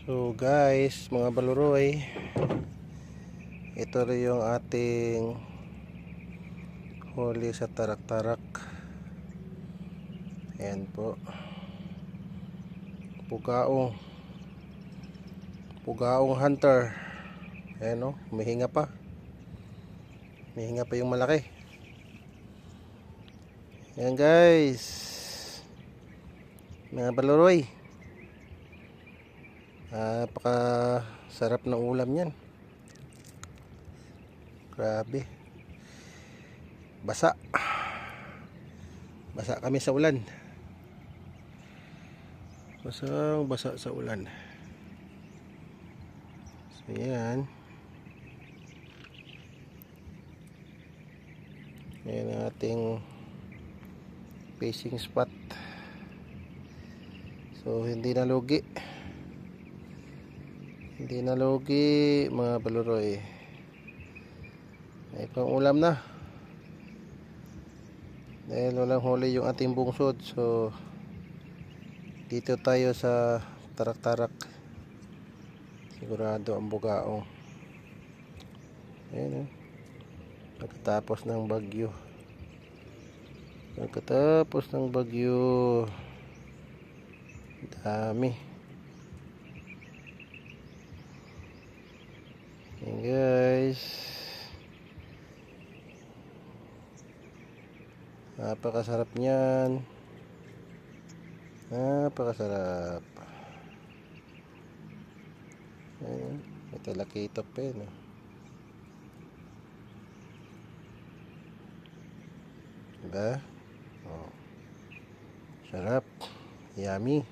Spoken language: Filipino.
So guys, mga baluroy, ito rin yung ating huli sa tarak-tarak. Ayan po, pugaong hunter. Ayan o, humihinga pa yung malaki. Ayan guys, mga baluroy, napaka sarap ng ulam yan. Grabe, basa kami sa ulan, basa sa ulan. So yan, yan ang ating fishing spot. So hindi na lugi mga baluroy, ay pang ulam na dahil walang huli yung ating bungsod. So dito tayo sa tarak-tarak, sigurado ang bugaong. Ayan, pagkatapos ng bagyo, dami. Ayan guys, napakasarap niyan, napakasarap. Ayan, may talakitop pa yun, diba? Oh, sarap, yummy.